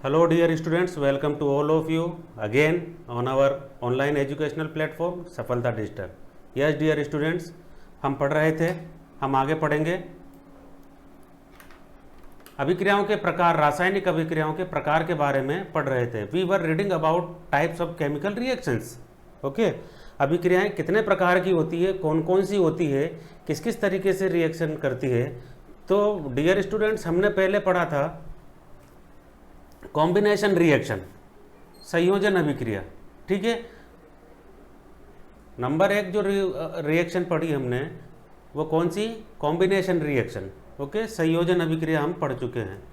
Hello dear students, welcome to all of you again on our online educational platform सफलता digital. Yes dear students, हम पढ़ रहे थे, हम आगे पढ़ेंगे। अभिक्रियाओं के प्रकार, रासायनिक अभिक्रियाओं के प्रकार के बारे में पढ़ रहे थे। We were reading about types of chemical reactions. Okay, अभिक्रियाएं कितने प्रकार की होती है, कौन कौन सी होती है, किस किस तरीके से रिएक्शन करती है। तो डियर स्टूडेंट्स, हमने पहले पढ़ा था कॉम्बिनेशन रिएक्शन, संयोजन अभिक्रिया। ठीक है, नंबर 1 जो रिएक्शन पढ़ी हमने वो कौन सी, कॉम्बिनेशन रिएक्शन। ओके, संयोजन अभिक्रिया हम पढ़ चुके हैं।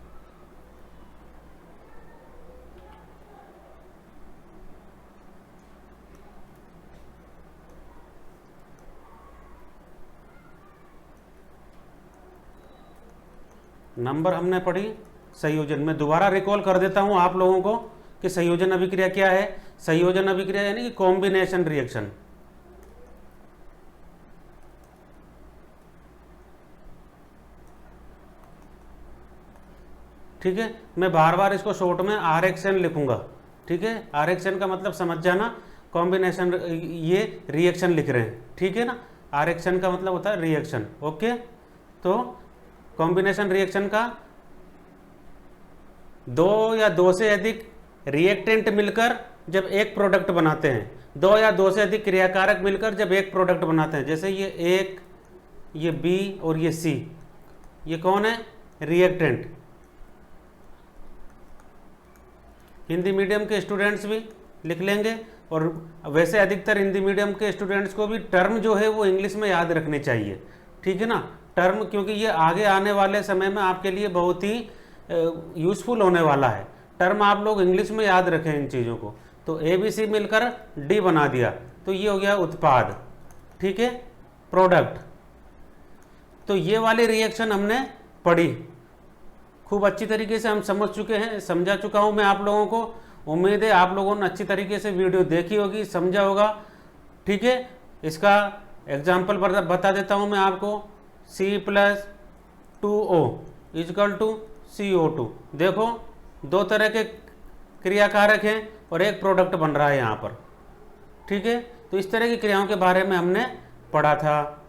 नंबर हमने पढ़ी संयोजन। में दोबारा रिकॉल कर देता हूं आप लोगों को कि संयोजन अभिक्रिया क्या है। संयोजन अभिक्रिया यानी कि कॉम्बिनेशन रिएक्शन। ठीक है, मैं बार बार इसको शॉर्ट में RXN लिखूंगा। ठीक है, RXN का मतलब समझ जाना, कॉम्बिनेशन, ये रिएक्शन लिख रहे हैं। ठीक है ना, RXN का मतलब होता है रिएक्शन। ओके, तो कॉम्बिनेशन रिएक्शन का दो या दो से अधिक रिएक्टेंट मिलकर जब एक प्रोडक्ट बनाते हैं, दो या दो से अधिक क्रियाकारक मिलकर जब एक प्रोडक्ट बनाते हैं। जैसे ये एक, ये B और ये C, ये कौन है, रिएक्टेंट। हिंदी मीडियम के स्टूडेंट्स भी लिख लेंगे, और वैसे अधिकतर हिंदी मीडियम के स्टूडेंट्स को भी टर्म जो है वो इंग्लिश में याद रखने चाहिए। ठीक है ना, टर्म, क्योंकि ये आगे आने वाले समय में आपके लिए बहुत ही यूजफुल होने वाला है। टर्म आप लोग इंग्लिश में याद रखें इन चीज़ों को। तो ABC मिलकर D बना दिया, तो ये हो गया उत्पाद। ठीक है, प्रोडक्ट। तो ये वाली रिएक्शन हमने पढ़ी, खूब अच्छी तरीके से हम समझ चुके हैं, समझा चुका हूं मैं आप लोगों को। उम्मीद है आप लोगों ने अच्छी तरीके से वीडियो देखी होगी, समझा होगा। ठीक है, इसका एग्जाम्पल बता देता हूं मैं आपको। C+2O = CO2। देखो, दो तरह के क्रियाकारक हैं और एक प्रोडक्ट बन रहा है यहां पर। ठीक है, तो इस तरह की क्रियाओं के बारे में हमने पढ़ा था।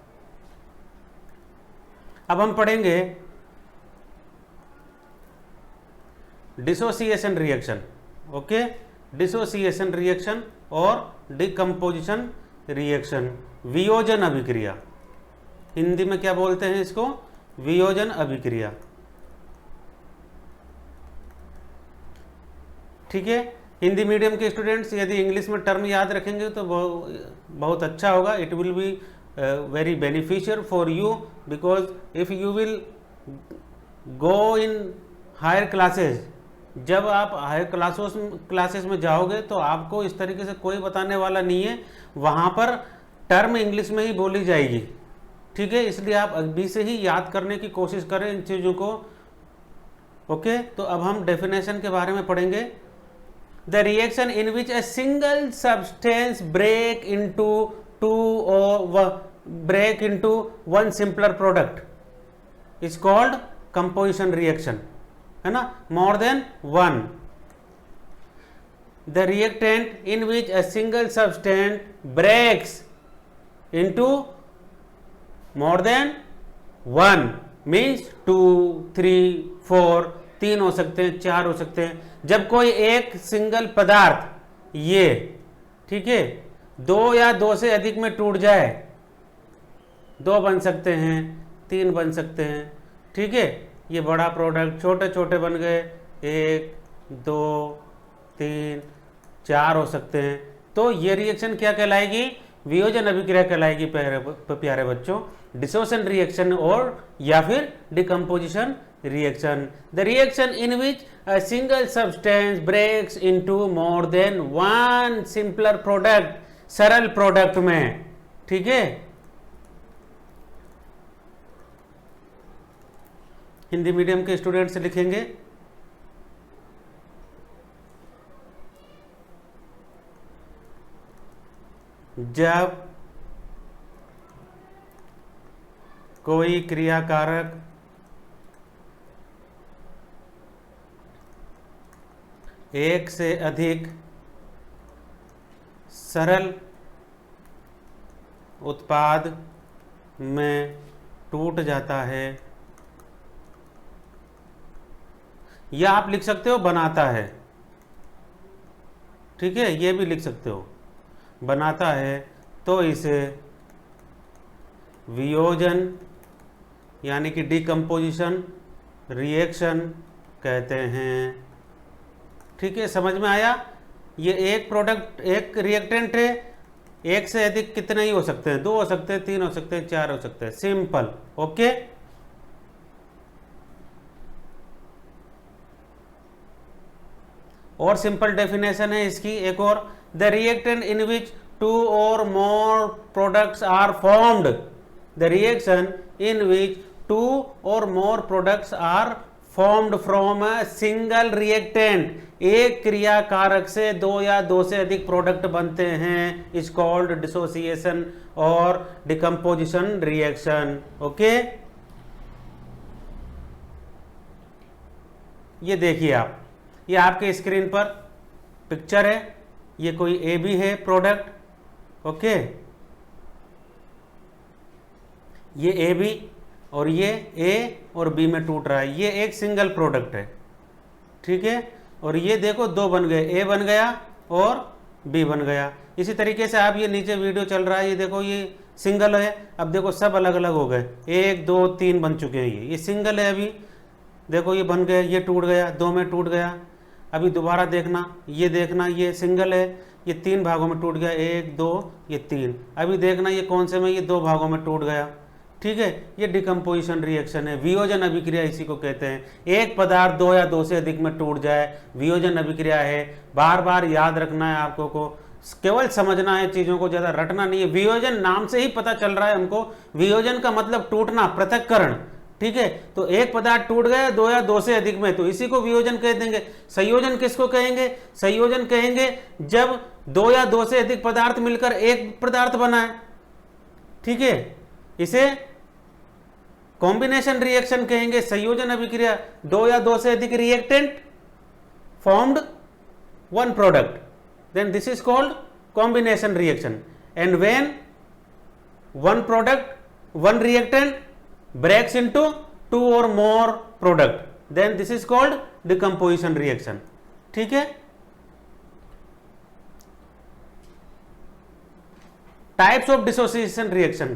अब हम पढ़ेंगे dissociation reaction. Okay, dissociation reaction और डिकम्पोजिशन रिएक्शन, वियोजन अभिक्रिया। हिंदी में क्या बोलते हैं इसको, वियोजन अभिक्रिया। ठीक है, हिंदी मीडियम के स्टूडेंट्स यदि इंग्लिश में टर्म याद रखेंगे तो बहुत अच्छा होगा। It will be very beneficial for you, because if you will go in higher classes, जब आप हायर क्लासेस में जाओगे तो आपको इस तरीके से कोई बताने वाला नहीं है, वहाँ पर टर्म इंग्लिश में ही बोली जाएगी। ठीक है, इसलिए आप अभी से ही याद करने की कोशिश करें इन चीज़ों को। ओके, तो अब हम डेफिनेशन के बारे में पढ़ेंगे। The reaction in which a single substance break into one simpler product is called composition reaction, है ना, more than one. The reactant in which a single substance breaks into more than one means 2, 3, 4, 3 हो सकते हैं, 4 हो सकते हैं। जब कोई एक सिंगल पदार्थ ये, ठीक है, 2 या 2 से अधिक में टूट जाए, 2 बन सकते हैं, 3 बन सकते हैं। ठीक है, ये बड़ा प्रोडक्ट, छोटे छोटे बन गए, 1, 2, 3, 4 हो सकते हैं। तो ये रिएक्शन क्या कहलाएगी, वियोजन अभिक्रिया कहलाएगी प्यारे बच्चों, डिसोसिएशन रिएक्शन और या फिर decomposition reaction. The reaction in which a single substance breaks into more than one simpler product, सरल प्रोडक्ट में। ठीक है, हिंदी मीडियम के स्टूडेंट्स लिखेंगे जब कोई क्रियाकारक एक से अधिक सरल उत्पाद में टूट जाता है, या आप लिख सकते हो बनाता है, ठीक है, ये भी लिख सकते हो, बनाता है, तो इसे वियोजन यानी कि डिकम्पोजिशन रिएक्शन कहते हैं। ठीक है, समझ में आया? ये एक प्रोडक्ट, एक रिएक्टेंट है, एक से अधिक कितने ही हो सकते हैं, 2 हो सकते हैं, 3 हो सकते हैं, 4 हो सकते हैं, सिंपल। ओके, और सिंपल डेफिनेशन है इसकी एक और, the reactant in which 2 or more products are formed, the reaction in which 2 or more products are formed from a single reactant, एक क्रिया कारक से 2 या 2 से अधिक प्रोडक्ट बनते हैं, इज कॉल्ड डिसोसिएशन और डिकम्पोजिशन रिएक्शन। ओके, ये देखिए आप, ये आपके स्क्रीन पर पिक्चर है, ये कोई ए बी है प्रोडक्ट। ओके, ये ए बी और ये ए और बी में टूट रहा है, ये एक सिंगल प्रोडक्ट है, ठीक है, और ये देखो 2 बन गए, ए बन गया और बी बन गया। इसी तरीके से आप ये नीचे वीडियो चल रहा है, ये देखो ये सिंगल है, अब देखो सब अलग अलग हो गए, 1 2 3 बन चुके हैं, ये सिंगल है, अभी देखो ये बन गए, ये टूट गया, 2 में टूट गया, अभी दोबारा देखना, ये देखना, ये सिंगल है, ये 3 भागों में टूट गया, 1 2 ये 3, अभी देखना ये कौन से में, ये 2 भागों में टूट गया। ठीक है, ये डिकम्पोजिशन रिएक्शन है, वियोजन अभिक्रिया इसी को कहते हैं। एक पदार्थ 2 या 2 से अधिक में टूट जाए, वियोजन अभिक्रिया है। बार बार याद रखना है आपको को, केवल समझना है चीजों को, ज्यादा रटना नहीं है। वियोजन नाम से ही पता चल रहा है हमको, वियोजन का मतलब टूटना, पृथक्करण। ठीक है, तो एक पदार्थ टूट गया 2 या 2 से अधिक में, तो इसी को वियोजन कह देंगे। संयोजन किसको कहेंगे? संयोजन कहेंगे जब 2 या 2 से अधिक पदार्थ मिलकर एक पदार्थ बना है। ठीक है, इसे कॉम्बिनेशन रिएक्शन कहेंगे। संयोजन अभिक्रिया 2 या 2 से अधिक reactant formed 1 product, then this is called combination reaction. And when 1 product, 1 reactant breaks into 2 or more product, then this is called decomposition reaction. ठीक है, टाइप्स ऑफ डिसोसिएशन रिएक्शन।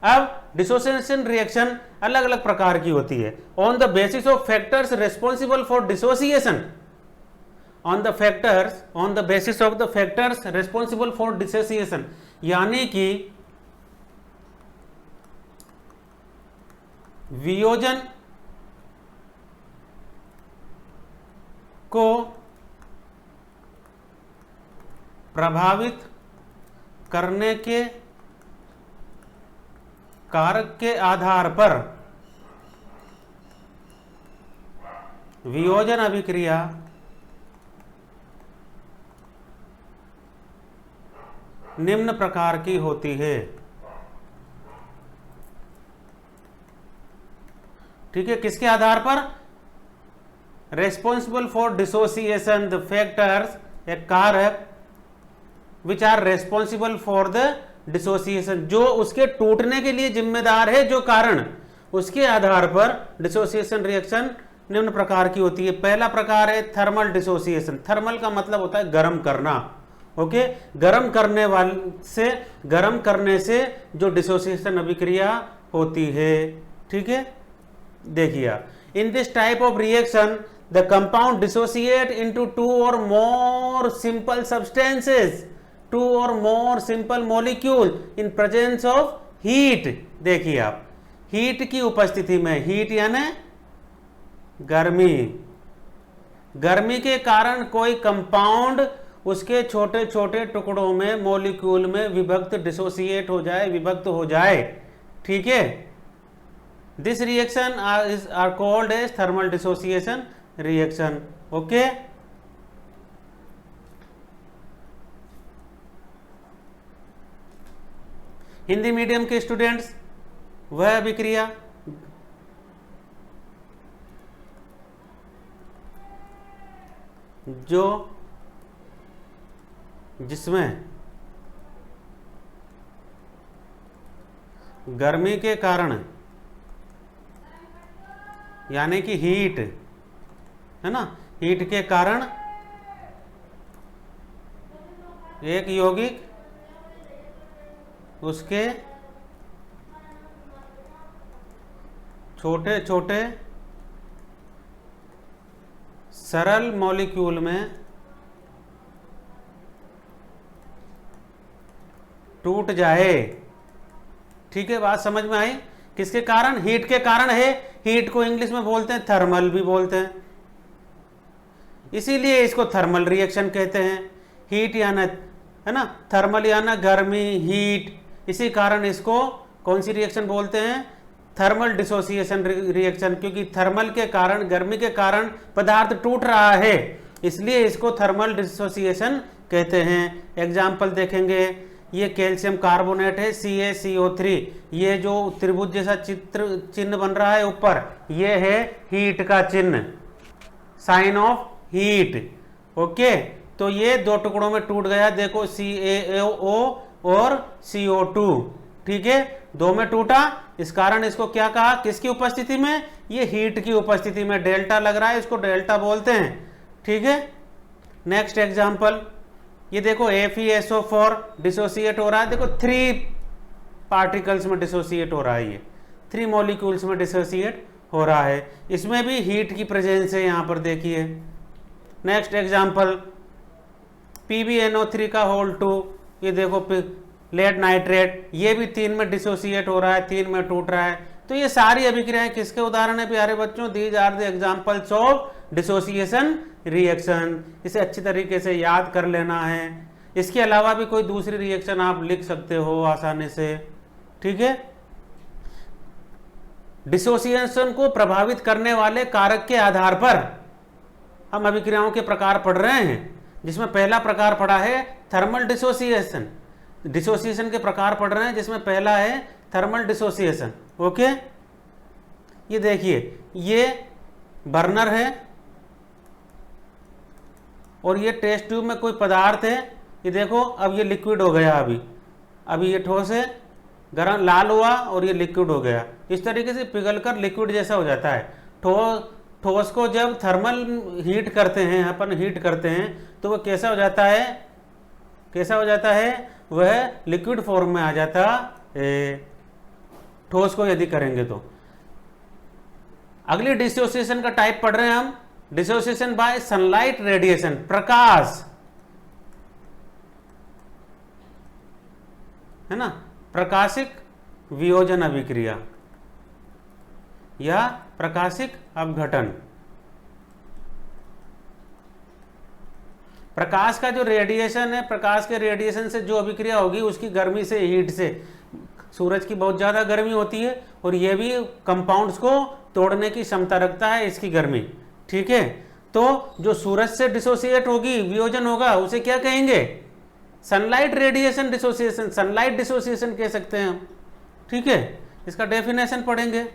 अब डिसोसिएशन रिएक्शन अलग अलग प्रकार की होती है। On the basis of factors responsible for dissociation, on the basis of the factors responsible for dissociation, यानी कि वियोजन को प्रभावित करने के कारक के आधार पर वियोजन अभिक्रिया निम्न प्रकार की होती है। ठीक है, किसके आधार पर? Responsible for dissociation, the factors, एक कारक which are responsible for the dissociation, जो उसके टूटने के लिए जिम्मेदार है, जो कारण, उसके आधार पर डिसोसिएशन रिएक्शन निम्न प्रकार की होती है। पहला प्रकार है थर्मल डिसोसिएशन। थर्मल का मतलब होता है गर्म करना। ओके, गर्म करने से जो डिसोसिएशन अभिक्रिया होती है। ठीक है, देखिए, in this type of reaction the compound dissociate into 2 or more simple substances, 2 or more simple molecule in presence of heat। देखिए आप, हीट की उपस्थिति में, हीट यानी गर्मी, गर्मी के कारण कोई कंपाउंड उसके छोटे छोटे टुकड़ों में, मॉलिक्यूल में विभक्त, डिसोसिएट हो जाए, विभक्त हो जाए। ठीक है, this reaction are called as thermal dissociation reaction. Okay, Hindi medium के स्टूडेंट्स, वह अभिक्रिया जिसमें गर्मी के कारण, यानी कि हीट, है ना, हीट के कारण एक यौगिक उसके छोटे छोटे सरल मॉलिक्यूल में टूट जाए। ठीक है, बात समझ में आई? किसके कारण? हीट के कारण है। हीट को इंग्लिश में बोलते हैं थर्मल भी बोलते हैं, इसीलिए इसको थर्मल रिएक्शन कहते हैं। हीट याना, है ना, थर्मल याना गर्मी, हीट, इसी कारण इसको कौन सी रिएक्शन बोलते हैं? थर्मल डिसोसिएशन रिएक्शन, क्योंकि थर्मल के कारण, गर्मी के कारण पदार्थ टूट रहा है, इसलिए इसको थर्मल डिसोसिएशन कहते हैं। एग्जाम्पल देखेंगे, ये कैल्शियम कार्बोनेट है CaCO3, ये जो त्रिभुज जैसा चिन्ह बन रहा है ऊपर, ये है हीट का चिन्ह, साइन ऑफ हीट। ओके, तो ये दो टुकड़ों में टूट गया, देखो CaO और CO2, ठीक है, दो में टूटा। इस कारण इसको क्या कहा? किसकी उपस्थिति में? ये हीट की उपस्थिति में डेल्टा लग रहा है, इसको डेल्टा बोलते हैं। ठीक है, नेक्स्ट एग्जांपल, ये देखो FeSO4 डिसोसिएट हो रहा है, देखो 3 पार्टिकल्स में डिसोसिएट हो रहा है, ये 3 मॉलिक्यूल्स में डिसोसिएट हो रहा है, इसमें भी हीट की प्रेजेंस है, यहां पर देखिए। नेक्स्ट एग्जांपल, PbNO3 का होल 2, ये देखो लेड नाइट्रेट, ये भी 3 में डिसोसिएट हो रहा है, 3 में टूट रहा है। तो ये सारी अभिक्रियाएं किसके उदाहरण है प्यारे बच्चों? These are the examples of dissociation reaction. इसे अच्छी तरीके से याद कर लेना है। इसके अलावा भी कोई दूसरी रिएक्शन आप लिख सकते हो आसानी से। ठीक है, डिसोसिएशन को प्रभावित करने वाले कारक के आधार पर हम अभिक्रियाओं के प्रकार पढ़ रहे हैं, जिसमें पहला प्रकार पढ़ा है थर्मल डिसोसिएशन। डिसोसिएशन के प्रकार पढ़ रहे हैं, जिसमें पहला है थर्मल डिसोसिएशन। ओके, ये देखिए, ये बर्नर है और ये टेस्ट ट्यूब में कोई पदार्थ है, ये देखो अब ये लिक्विड हो गया, अभी ये ठोस है, गरम लाल हुआ और ये लिक्विड हो गया। इस तरीके से पिघलकर लिक्विड जैसा हो जाता है। ठोस को जब थर्मल हीट करते हैं, अपन हीट करते हैं, तो वो कैसा हो जाता है? कैसा हो जाता है? वह लिक्विड फॉर्म में आ जाता है, ठोस को यदि करेंगे तो। अगली डिसोसिएशन का टाइप पढ़ रहे हैं हम, डिसोसिएशन बाय सनलाइट रेडिएशन, प्रकाश, है ना, प्रकाशिक वियोजन अभिक्रिया या प्रकाशिक अपघटन। प्रकाश का जो रेडिएशन है, प्रकाश के रेडिएशन से जो अभिक्रिया होगी उसकी गर्मी से, हीट से, सूरज की बहुत ज़्यादा गर्मी होती है और ये भी कंपाउंड्स को तोड़ने की क्षमता रखता है, इसकी गर्मी। ठीक है, तो जो सूरज से डिसोसिएट होगी, वियोजन होगा, उसे क्या कहेंगे? Sunlight radiation dissociation, sunlight dissociation कह सकते हैं हम। ठीक है, इसका डेफिनेशन पढ़ेंगे।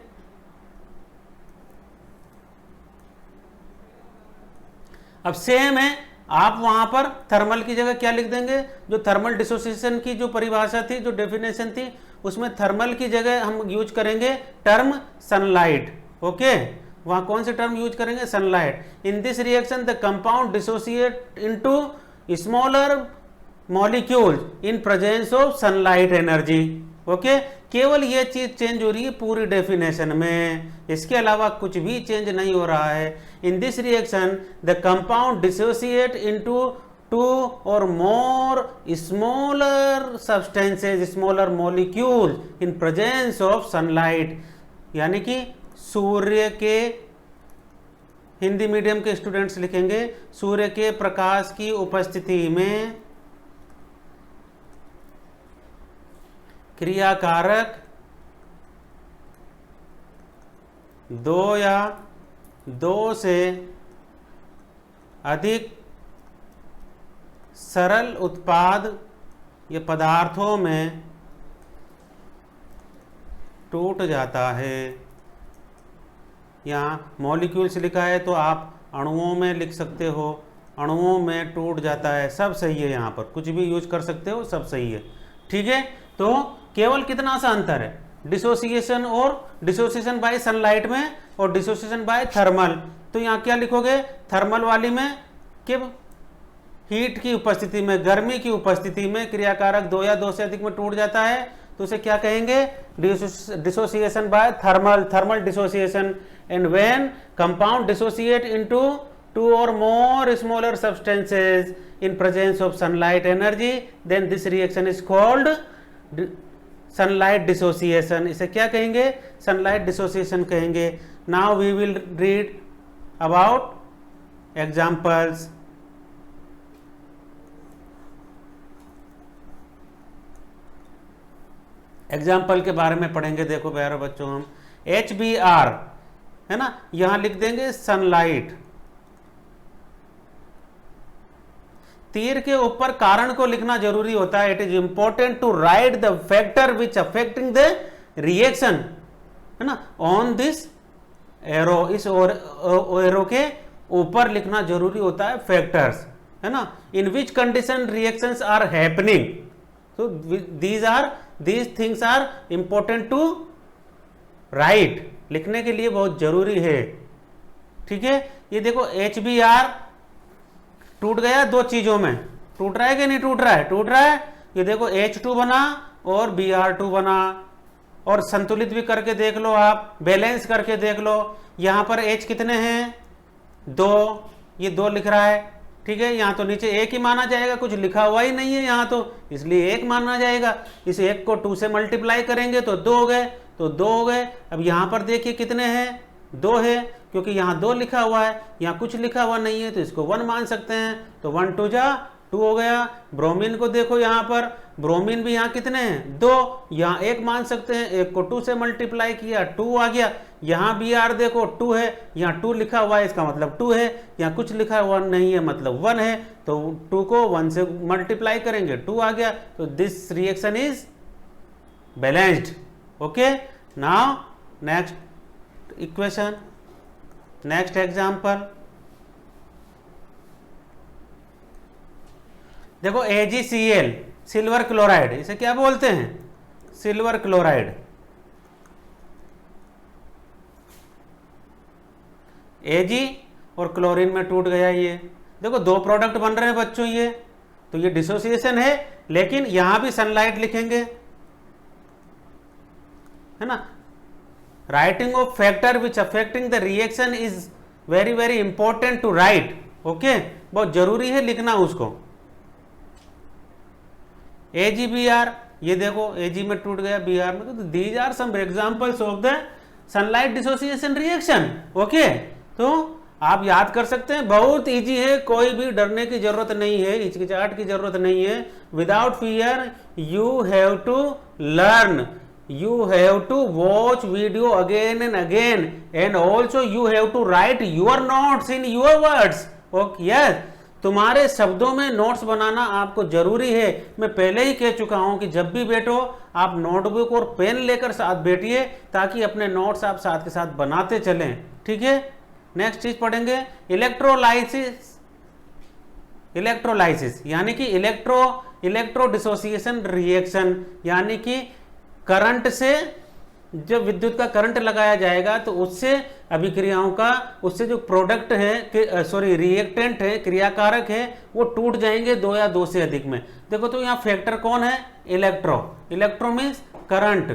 अब सेम है, आप वहां पर थर्मल की जगह क्या लिख देंगे? जो थर्मल डिसोसिएशन की जो परिभाषा थी, जो डेफिनेशन थी, उसमें थर्मल की जगह हम यूज करेंगे टर्म सनलाइट। ओके, वहां कौन से टर्म यूज करेंगे? Sunlight. In this reaction the compound dissociate into smaller molecules in presence of sunlight energy. Okay, केवल ये चीज चेंज हो रही है पूरी डेफिनेशन में, इसके अलावा कुछ भी चेंज नहीं हो रहा है। In this reaction the compound dissociate into 2 or more smaller substances, smaller molecules in presence of sunlight, यानी कि सूर्य के, हिंदी मीडियम के स्टूडेंट्स लिखेंगे, सूर्य के प्रकाश की उपस्थिति में क्रियाकारक 2 या 2 से अधिक सरल उत्पाद या पदार्थों में टूट जाता है। यहाँ मॉलिक्यूल्स लिखा है तो आप अणुओं में लिख सकते हो, अणुओं में टूट जाता है, सब सही है, यहाँ पर कुछ भी यूज कर सकते हो, सब सही है। ठीक है, तो केवल कितना सा अंतर है डिसोसिएशन और डिसोसिएशन बाय सनलाइट में और डिसोसिएशन बाय थर्मल। तो यहाँ क्या लिखोगे, थर्मल वाली में कि हीट की उपस्थिति में, गर्मी की उपस्थिति में क्रियाकारक दो या दो से अधिक में टूट जाता है, तो उसे क्या कहेंगे, dissociation by thermal dissociation. And when compound dissociate into two or more smaller substances in presence of sunlight energy, then this reaction is called sunlight dissociation। इसे क्या कहेंगे, sunlight dissociation कहेंगे। Now we will read about examples। Example के बारे में पढ़ेंगे। देखो प्यारे बच्चों, हम HBr है ना, यहां लिख देंगे सनलाइट, तीर के ऊपर कारण को लिखना जरूरी होता है। It is important to write the factor which affecting the reaction, है ना, ऑन दिस एरो, इस एरो के ऊपर लिखना जरूरी होता है फैक्टर्स, है ना, in which condition reactions are happening. तो these things are important to write, लिखने के लिए बहुत जरूरी है। ठीक है, ये देखो HBr टूट गया, दो चीजों में टूट रहा है कि नहीं टूट रहा है, टूट रहा है। ये देखो H2 बना और Br2 बना, और संतुलित भी करके देख लो आप, बैलेंस करके देख लो। यहां पर H कितने हैं, 2, ये 2 लिख रहा है। ठीक है, यहां तो नीचे 1 ही माना जाएगा, कुछ लिखा हुआ ही नहीं है यहां तो, इसलिए 1 माना जाएगा। इस 1 को 2 से मल्टीप्लाई करेंगे तो 2 हो गए, तो 2 हो गए। अब यहां पर देखिए कितने हैं, 2 है, क्योंकि यहाँ 2 लिखा हुआ है, यहाँ कुछ लिखा हुआ नहीं है, तो इसको 1 मान सकते हैं। तो 1 2 जा 2 हो गया। ब्रोमीन को देखो, यहाँ पर ब्रोमीन भी यहाँ कितने हैं, 2, यहाँ 1 मान सकते हैं, 1 को 2 से मल्टीप्लाई किया 2 आ गया। यहाँ Br देखो 2 है, यहाँ 2 लिखा हुआ है, इसका मतलब 2 है, यहाँ कुछ लिखा हुआ नहीं है, मतलब 1 है, तो 2 को 1 से मल्टीप्लाई करेंगे 2 आ गया। तो this reaction is balanced. Okay, now next equation, next example देखो, AgCl सिल्वर क्लोराइड, इसे क्या बोलते हैं, सिल्वर क्लोराइड। Ag और क्लोरीन में टूट गया, ये देखो 2 प्रोडक्ट बन रहे हैं बच्चों, ये तो ये डिसोसिएशन है, लेकिन यहां भी सनलाइट लिखेंगे, है ना। Writing of factor which affecting the reaction is very very important to write. Okay, बहुत जरूरी है लिखना उसको। AgBr, ये देखो Ag में टूट गया, Br में, तो these are some examples of the sunlight dissociation reaction. Okay, तो आप याद कर सकते हैं, बहुत इजी है, कोई भी डरने की जरूरत नहीं है, हिचकिचाहट की जरूरत नहीं है। Without fear you have to learn, you have to watch video again and again, and also you have to write your notes in your words। okay, yes, तुम्हारे शब्दों में नोट्स बनाना आपको जरूरी है। मैं पहले ही कह चुका हूं कि जब भी बैठो आप नोटबुक और पेन लेकर साथ बैठिए, ताकि अपने नोट्स आप साथ के साथ बनाते चलें। ठीक है, नेक्स्ट चीज पढ़ेंगे, इलेक्ट्रोलाइसिस। इलेक्ट्रोलाइसिस यानी कि इलेक्ट्रो डिसोसिएशन रिएक्शन, यानी कि करंट से, जब विद्युत का करंट लगाया जाएगा तो उससे अभिक्रियाओं का, उससे जो प्रोडक्ट है, सॉरी रिएक्टेंट है, क्रियाकारक है, वो टूट जाएंगे 2 या 2 से अधिक में। देखो तो यहाँ फैक्टर कौन है, इलेक्ट्रो मीन्स करंट।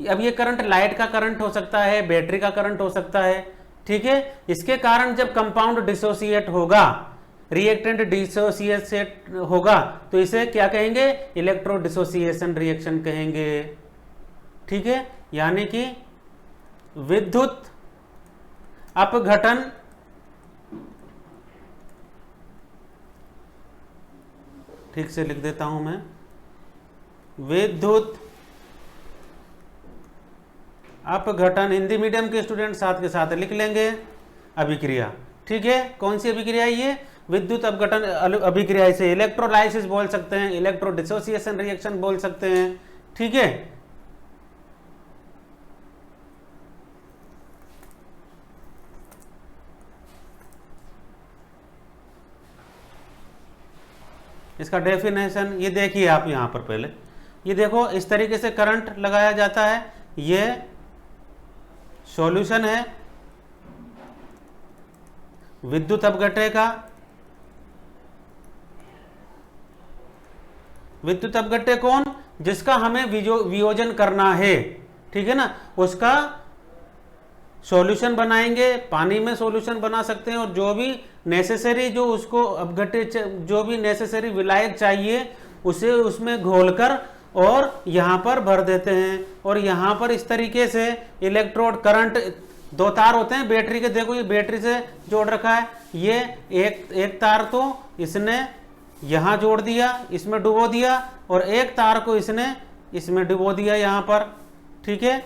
अब ये करंट लाइट का करंट हो सकता है, बैटरी का करंट हो सकता है। ठीक है, इसके कारण जब कंपाउंड डिसोसिएट होगा, रिएक्टेंट डिसोसिएट होगा, तो इसे क्या कहेंगे, इलेक्ट्रो डिसोसिएशन रिएक्शन कहेंगे। ठीक है, यानी कि विद्युत अपघटन ठीक से लिख देता हूं मैं, विद्युत अपघटन, हिंदी मीडियम के स्टूडेंट साथ के साथ लिख लेंगे, अभिक्रिया। ठीक है, कौन सी अभिक्रिया, ये विद्युत अपघटन अभिक्रिया, इसे इलेक्ट्रोलाइसिस बोल सकते हैं, इलेक्ट्रो डिसोसिएशन रिएक्शन बोल सकते हैं। ठीक है, इसका डेफिनेशन ये देखिए आप यहाँ पर पहले, ये देखो इस तरीके से करंट लगाया जाता है, ये सॉल्यूशन है विद्युत अपघट्य का। विद्युत अपघट्य कौन? जिसका हमें वियोजन करना है, ठीक है ना, उसका सॉल्यूशन बनाएंगे, पानी में सॉल्यूशन बना सकते हैं, और जो भी नेसेसरी, जो उसको अपघट्य, जो भी नेसेसरी विलायक चाहिए उसे उसमें घोलकर और यहाँ पर भर देते हैं। और यहाँ पर इस तरीके से इलेक्ट्रोड, करंट, दो तार होते हैं बैटरी के, देखो ये बैटरी से जोड़ रखा है, ये एक तार तो इसने यहाँ जोड़ दिया, इसमें डुबो दिया, और एक तार को इसने इसमें डुबो दिया यहाँ पर, ठीक है।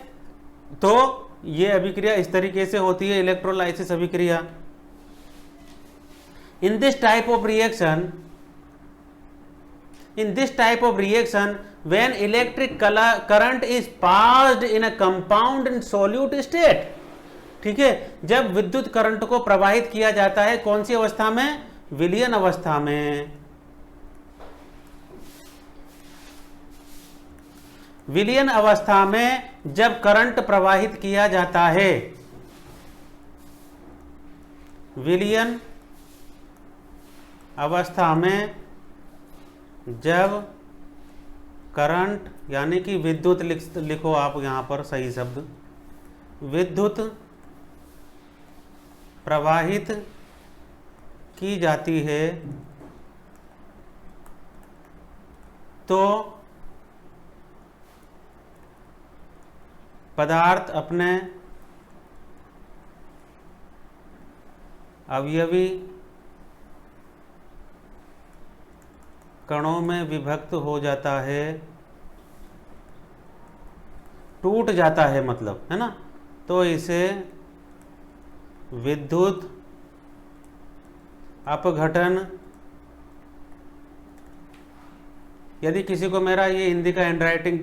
तो ये अभिक्रिया इस तरीके से होती है, इलेक्ट्रोलाइसिस अभिक्रिया। In this type of reaction when electric current is passed in a compound in solute state, ठीक है, जब विद्युत करंट को प्रवाहित किया जाता है कौन सी अवस्था में? विलयन अवस्था में। विलयन अवस्था में जब करंट प्रवाहित किया जाता है, विलयन अवस्था में जब करंट यानी कि विद्युत, लिखो आप यहां पर सही शब्द, विद्युत प्रवाहित की जाती है तो पदार्थ अपने अवयवी कणों में विभक्त हो जाता है, टूट जाता है मतलब, है ना। तो इसे विद्युत अपघटन, यदि किसी को मेरा ये हिंदी का हैंड राइटिंग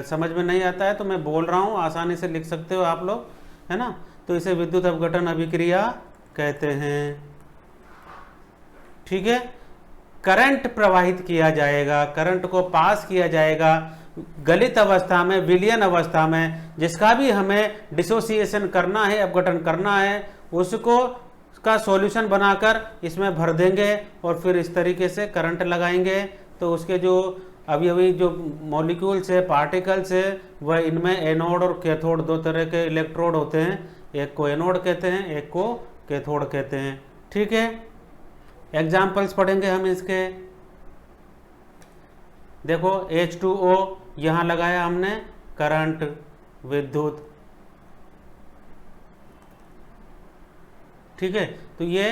समझ में नहीं आता है तो मैं बोल रहा हूँ, आसानी से लिख सकते हो आप लोग, है ना। तो इसे विद्युत अपघटन अभिक्रिया कहते हैं, ठीक है। करंट प्रवाहित किया जाएगा, करंट को पास किया जाएगा गलित अवस्था में, विलयन अवस्था में, जिसका भी हमें डिसोसिएशन करना है, अपघटन करना है, उसको का सॉल्यूशन बनाकर इसमें भर देंगे और फिर इस तरीके से करंट लगाएंगे। तो उसके जो अवयवी जो मॉलिक्यूल्स है, पार्टिकल्स है, वह इनमें एनोड और कैथोड, दो तरह के इलेक्ट्रोड होते हैं, एक को एनोड कहते हैं, एक को कैथोड कहते हैं, ठीक है। एग्जाम्पल्स पढ़ेंगे हम इसके। देखो H2O यहां लगाया हमने, करंट, विद्युत, ठीक है। तो ये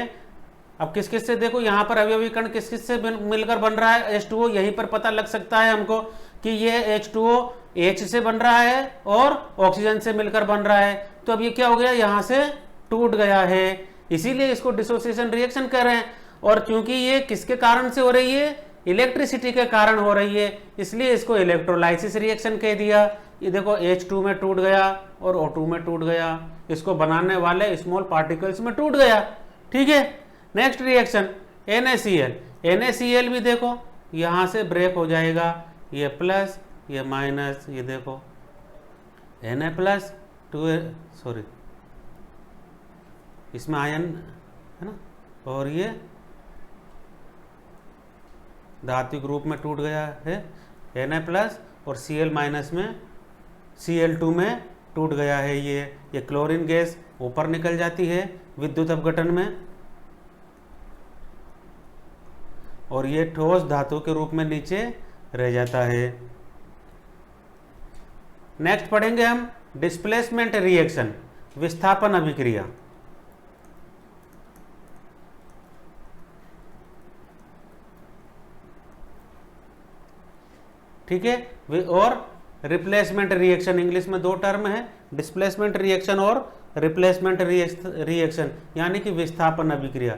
अब किस किस से, देखो यहां पर अवयवी कण किस किस से मिलकर बन रहा है? H2O, यहीं पर पता लग सकता है हमको कि ये H2O H से बन रहा है और ऑक्सीजन से मिलकर बन रहा है। तो अब ये क्या हो गया? यहां से टूट गया है, इसीलिए इसको डिसोसिएशन रिएक्शन कह रहे हैं। और चूंकि ये किसके कारण से हो रही है? इलेक्ट्रिसिटी के कारण हो रही है, इसलिए इसको इलेक्ट्रोलाइसिस रिएक्शन कह दिया। ये देखो H2 में टूट गया और O2 में टूट गया, इसको बनाने वाले स्मॉल पार्टिकल्स में टूट गया, ठीक है। Next reaction NaCl। NaCl भी देखो यहां से ब्रेक हो जाएगा, ये प्लस ये माइनस, ये देखो Na+ 2, सॉरी इसमें आयन है ना, और ये धात्विक रूप में टूट गया है Na+ और Cl- में Cl2 में टूट गया है। ये क्लोरीन गैस ऊपर निकल जाती है विद्युत अपघटन में, और ये ठोस धातु के रूप में नीचे रह जाता है। नेक्स्ट पढ़ेंगे हम डिस्प्लेसमेंट रिएक्शन, विस्थापन अभिक्रिया। ठीक है। और रिप्लेसमेंट रिएक्शन, इंग्लिश में दो टर्म है, डिस्प्लेसमेंट रिएक्शन और रिप्लेसमेंट रिएक्शन, यानी कि विस्थापन अभिक्रिया,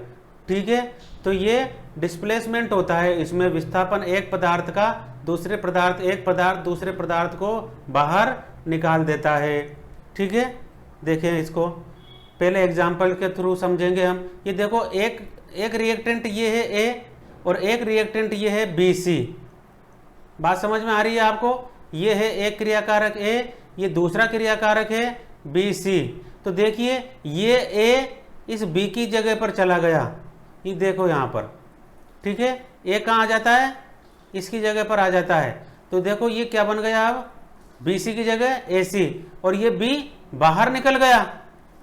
ठीक है। तो ये डिस्प्लेसमेंट होता है, इसमें विस्थापन एक पदार्थ का दूसरे पदार्थ, एक पदार्थ दूसरे पदार्थ को बाहर निकाल देता है, ठीक है। देखें इसको पहले एग्जाम्पल के थ्रू समझेंगे हम। ये देखो एक रिएक्टेंट ये है A, और एक रिएक्टेंट ये है BC। बात समझ में आ रही है आपको? ये है एक क्रियाकारक A, ये दूसरा क्रियाकारक है BC। तो देखिए ये A इस B की जगह पर चला गया, ये देखो यहाँ पर, ठीक है। A कहाँ आ जाता है? इसकी जगह पर आ जाता है। तो देखो ये क्या बन गया अब? BC की जगह AC, और ये B बाहर निकल गया,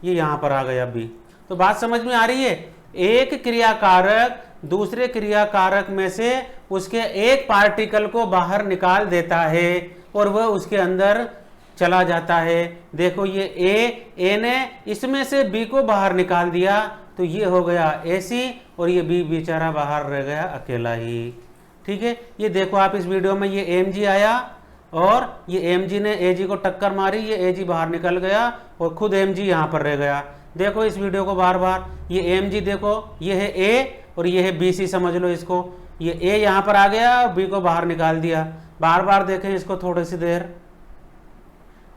ये यहाँ पर आ गया B। तो बात समझ में आ रही है? एक क्रियाकारक दूसरे क्रियाकारक में से उसके एक पार्टिकल को बाहर निकाल देता है और वह उसके अंदर चला जाता है। देखो ये A ने इसमें से B को बाहर निकाल दिया, तो ये हो गया AC, और ये B बेचारा बाहर रह गया अकेला ही, ठीक है। ये देखो आप इस वीडियो में, ये AMG आया और ये AMG ने AG को टक्कर मारी, ये AG बाहर निकल गया और खुद AMG यहाँ पर रह गया। देखो इस वीडियो को बार बार, ये AMG देखो, ये है A और ये है BC, समझ लो इसको। ये A यहाँ पर आ गया और B को बाहर निकाल दिया। बार बार देखें इसको थोड़ी सी देर,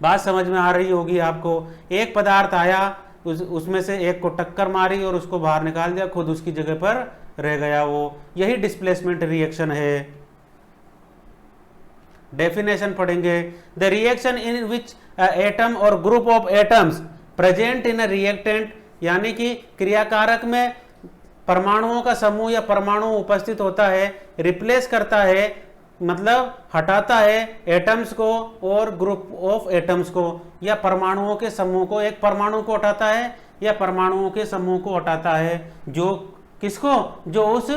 बात समझ में आ रही होगी आपको। एक पदार्थ आया, उसमें से एक को टक्कर मारी और उसको बाहर निकाल दिया, खुद उसकी जगह पर रह गया वो। यही डिस्प्लेसमेंट रिएक्शन है। डेफिनेशन पढ़ेंगे। The reaction in which atom और group of atoms present in a reactant, यानी कि क्रियाकारक में परमाणुओं का समूह या परमाणु उपस्थित होता है, रिप्लेस करता है, मतलब हटाता है एटम्स को और ग्रुप ऑफ एटम्स को, या परमाणुओं के समूह को। एक परमाणु को हटाता है या परमाणुओं के समूह को हटाता है, जो किसको? जो उस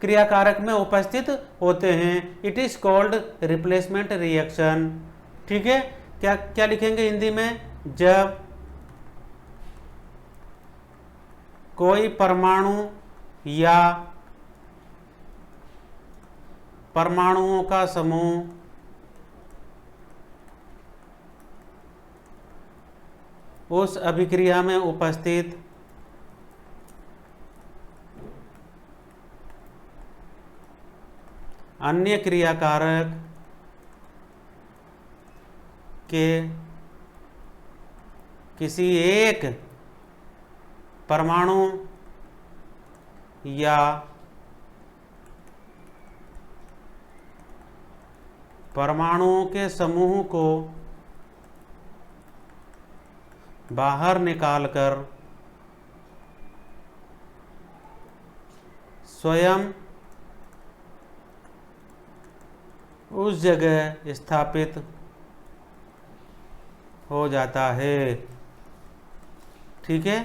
क्रियाकारक में उपस्थित होते हैं। It is called replacement reaction, ठीक है। क्या क्या लिखेंगे हिंदी में? जब कोई परमाणु या परमाणुओं का समूह उस अभिक्रिया में उपस्थित अन्य क्रियाकारक के किसी एक परमाणु या परमाणुओं के समूह को बाहर निकालकर स्वयं उस जगह स्थापित हो जाता है, ठीक है।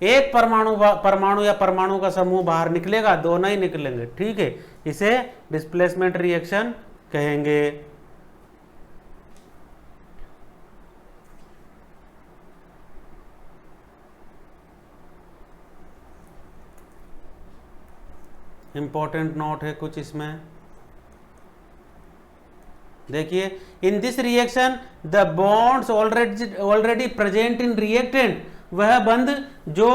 एक परमाणु या परमाणु का समूह बाहर निकलेगा, दोनों ही निकलेंगे, ठीक है। इसे डिस्प्लेसमेंट रिएक्शन कहेंगे। इंपॉर्टेंट नोट है कुछ इसमें, देखिए। In this reaction the bonds already present in reactant, वह बंध जो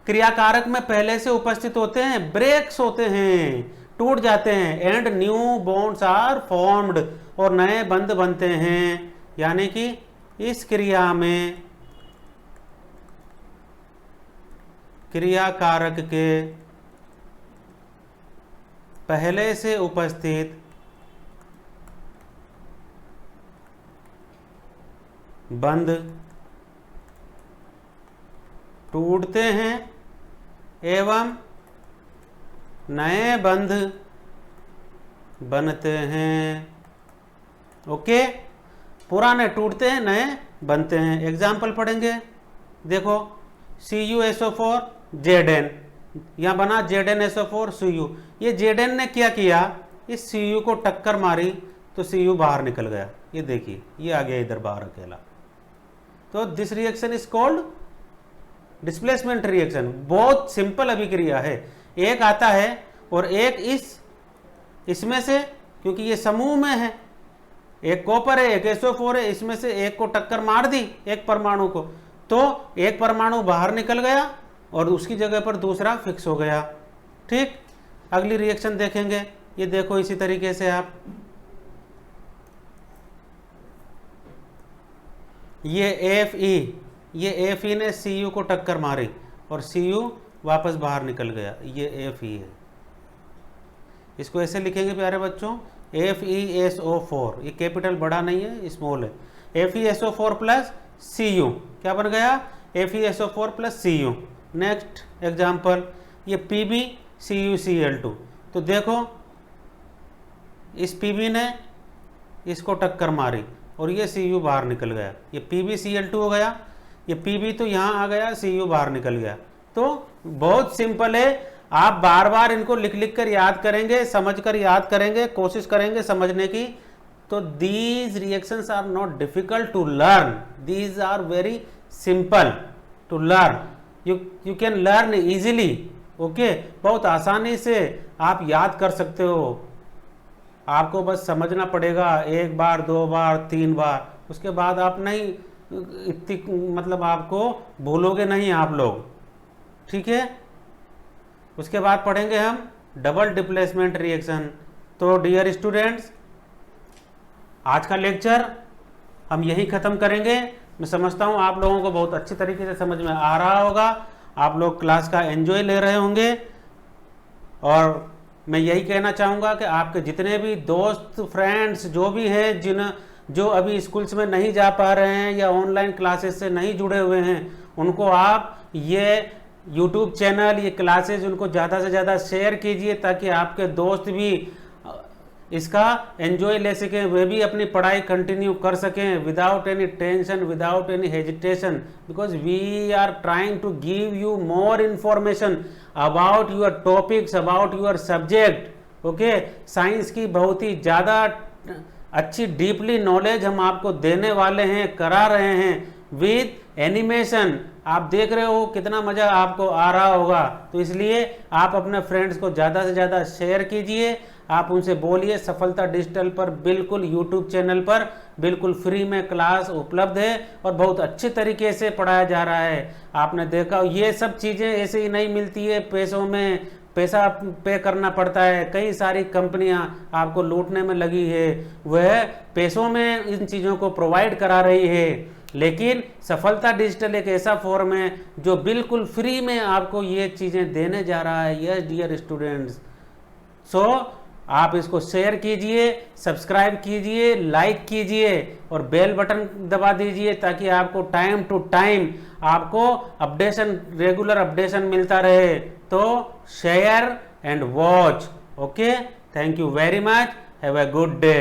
क्रियाकारक में पहले से उपस्थित होते हैं, ब्रेक्स होते हैं, टूट जाते हैं। And new bonds are formed, और नए बंध बनते हैं। यानी कि इस क्रिया में क्रियाकारक के पहले से उपस्थित बंध टूटते हैं एवं नए बंध बनते हैं। ओके, पुराने टूटते हैं, नए बनते हैं। एग्जाम्पल पढ़ेंगे। देखो CuSO4 Zn, यहां बना ZnSO4 Cu। ये Zn ने क्या किया? इस Cu को टक्कर मारी तो Cu बाहर निकल गया। ये देखिए, ये आ गया इधर बाहर अकेला। तो this reaction is called displacement reaction. बहुत सिंपल अभिक्रिया है। एक आता है और एक इसमें से, क्योंकि ये समूह में है, एक कॉपर है, एक SO4 है, इसमें से एक को टक्कर मार दी एक परमाणु को, तो एक परमाणु बाहर निकल गया और उसकी जगह पर दूसरा फिक्स हो गया, ठीक। अगली रिएक्शन देखेंगे। ये देखो इसी तरीके से आप, ये Fe ने Cu को टक्कर मारी और Cu वापस बाहर निकल गया, ये Fe है, इसको ऐसे लिखेंगे प्यारे बच्चों, FeSO4, ये कैपिटल बड़ा नहीं है, स्मॉल है। FeSO4 प्लस Cu, क्या बन गया? FeSO4 plus Cu। Next example, ये PbCuCl2, तो देखो इस Pb ने इसको टक्कर मारी और ये Cu बाहर निकल गया, ये PbCl2 हो गया, ये Pb तो यहाँ आ गया, Cu बाहर निकल गया। तो बहुत सिंपल है, आप बार बार इनको लिख लिख कर याद करेंगे, समझ कर याद करेंगे, कोशिश करेंगे समझने की। तो these reactions are not difficult to learn, these are very simple to learn, you can learn easily. Okay, बहुत आसानी से आप याद कर सकते हो, आपको बस समझना पड़ेगा 1 बार 2 बार 3 बार, उसके बाद आप नहीं इतनी मतलब आपको भूलोगे नहीं आप लोग, ठीक है। उसके बाद पढ़ेंगे हम डबल डिप्लेसमेंट रिएक्शन। तो डियर स्टूडेंट्स, आज का लेक्चर हम यही ख़त्म करेंगे। मैं समझता हूँ आप लोगों को बहुत अच्छी तरीके से समझ में आ रहा होगा, आप लोग क्लास का एंजॉय ले रहे होंगे। और मैं यही कहना चाहूँगा कि आपके जितने भी दोस्त फ्रेंड्स जो भी हैं, जो अभी स्कूल्स में नहीं जा पा रहे हैं या ऑनलाइन क्लासेस से नहीं जुड़े हुए हैं, उनको आप ये यूट्यूब चैनल, ये क्लासेस उनको ज़्यादा से ज़्यादा शेयर कीजिए, ताकि आपके दोस्त भी इसका एंजॉय ले सकें, वे भी अपनी पढ़ाई कंटिन्यू कर सकें without any tension, without any hesitation, because we are trying to give you more information about your topics, about your subject. Okay, science की बहुत ही ज़्यादा अच्छी डीपली नॉलेज हम आपको देने वाले हैं, करा रहे हैं विद एनिमेशन। आप देख रहे हो कितना मज़ा आपको आ रहा होगा, तो इसलिए आप अपने फ्रेंड्स को ज़्यादा से ज़्यादा शेयर कीजिए। आप उनसे बोलिए सफलता डिजिटल पर बिल्कुल यूट्यूब चैनल पर बिल्कुल फ्री में क्लास उपलब्ध है और बहुत अच्छे तरीके से पढ़ाया जा रहा है। आपने देखा ये सब चीज़ें ऐसे ही नहीं मिलती है, पैसों में पैसा पे करना पड़ता है। कई सारी कंपनियां आपको लूटने में लगी है, वह पैसों में इन चीज़ों को प्रोवाइड करा रही है, लेकिन सफलता डिजिटल एक ऐसा फॉर्म है जो बिल्कुल फ्री में आपको ये चीज़ें देने जा रहा है। यस डियर स्टूडेंट्स, सो आप इसको शेयर कीजिए, सब्सक्राइब कीजिए, लाइक कीजिए और बेल बटन दबा दीजिए, ताकि आपको टाइम टू टाइम आपको अपडेशन, रेगुलर अपडेशन मिलता रहे। तो share and watch. Okay, thank you very much, have a good day.